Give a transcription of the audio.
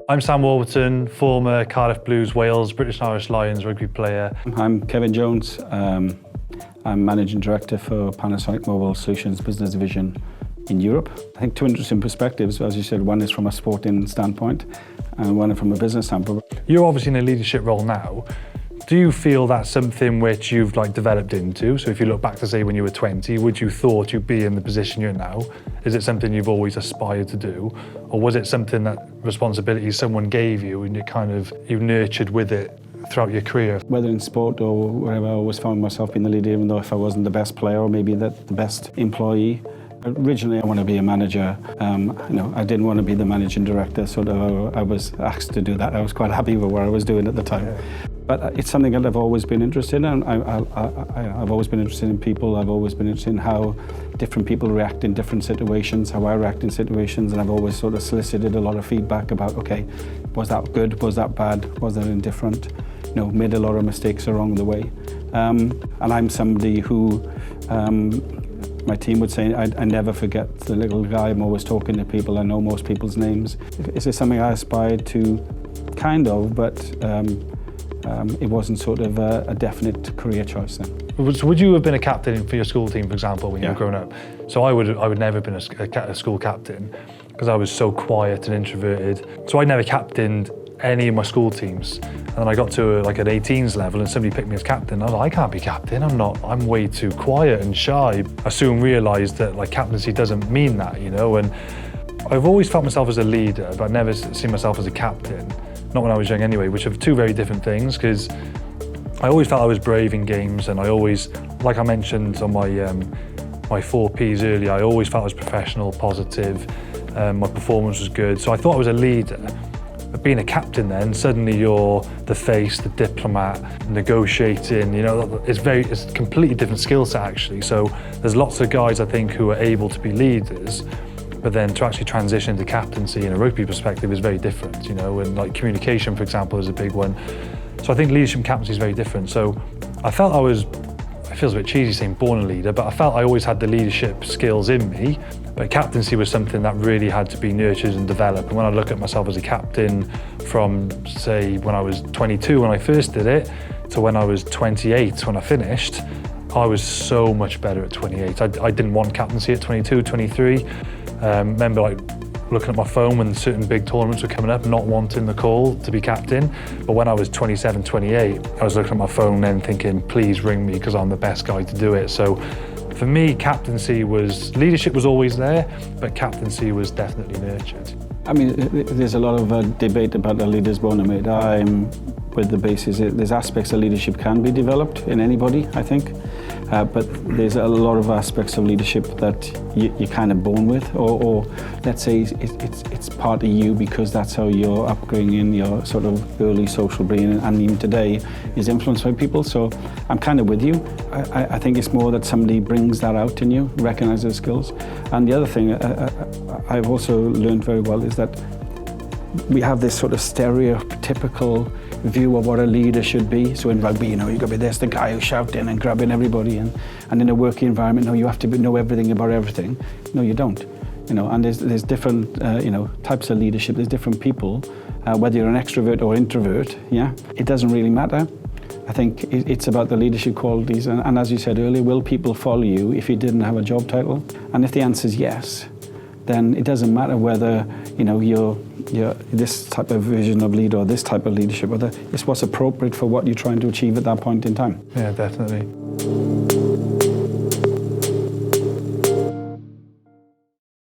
I'm Sam Warburton, former Cardiff Blues, Wales, British and Irish Lions rugby player. I'm Kevin Jones. I'm Managing Director for Panasonic Mobile Solutions Business Division in Europe. I think two interesting perspectives, as you said. One is from a sporting standpoint and one from a business standpoint. You're obviously in a leadership role now. Do you feel that's something which you've developed into? So if you look back to say when you were 20, would you thought you'd be in the position you're in now? Is it something you've always aspired to do? Or was it something that responsibility someone gave you and you nurtured with it throughout your career? Whether in sport or wherever, I always found myself being the leader, even though if I wasn't the best player or maybe the best employee. Originally, I want to be a manager. I didn't want to be the managing director, so I was asked to do that. I was quite happy with what I was doing at the time. Yeah. But it's something that I've always been interested in. I've always been interested in people. I've always been interested in how different people react in different situations, how I react in situations, and I've always sort of solicited a lot of feedback about, okay, was that good, was that bad, was that indifferent? Made a lot of mistakes along the way. And I'm somebody who, my team would say, I never forget the little guy. I'm always talking to people. I know most people's names. Is this something I aspired to? Kind of, but it wasn't sort of a definite career choice then. So would you have been a captain for your school team, for example, when you were growing up? So I would never have been a school captain because I was so quiet and introverted. So I never captained any of my school teams. And then I got to an 18s level and somebody picked me as captain. I was like, I can't be captain, I'm way too quiet and shy. I soon realised that captaincy doesn't mean that, and I've always felt myself as a leader, but I've never seen myself as a captain. Not when I was young anyway, which are two very different things, because I always felt I was brave in games, and I always, like I mentioned on my 4 Ps earlier, I always felt I was professional, positive, my performance was good, so I thought I was a leader. But being a captain then, suddenly you're the face, the diplomat, negotiating, it's a completely different skill set actually. So there's lots of guys I think who are able to be leaders, but then to actually transition to captaincy in a rugby perspective is very different, and communication, for example, is a big one. So I think leadership and captaincy is very different. So I felt it feels a bit cheesy saying born a leader, but I felt I always had the leadership skills in me, but captaincy was something that really had to be nurtured and developed. And when I look at myself as a captain from, say, when I was 22 when I first did it, to when I was 28 when I finished, I was so much better at 28. I didn't want captaincy at 22, 23. Remember looking at my phone when certain big tournaments were coming up, not wanting the call to be captain. But when I was 27, 28, I was looking at my phone then thinking, please ring me because I'm the best guy to do it. So for me, leadership was always there, but captaincy was definitely nurtured. I mean, there's a lot of debate about the leader's born and made. I'm with the basis, there's aspects of leadership can be developed in anybody, I think. But there's a lot of aspects of leadership that you're kind of born with, or let's say it's part of you because that's how your upbringing, your sort of early social brain, and even today is influenced by people. So I'm kind of with you. I think it's more that somebody brings that out in you, recognizes skills. And the other thing I've also learned very well is that we have this sort of stereotypical view of what a leader should be. So in rugby, you've got to be the guy who's shouting and grabbing everybody, and in a working environment, no, you have to know everything about everything. No, you don't. And there's different types of leadership. There's different people, whether you're an extrovert or introvert. It doesn't really matter. I think it's about the leadership qualities, and as you said earlier, will people follow you if you didn't have a job title? And if the answer is yes, then it doesn't matter whether you're this type of vision of leader or this type of leadership, whether it's what's appropriate for what you're trying to achieve at that point in time. Yeah, definitely.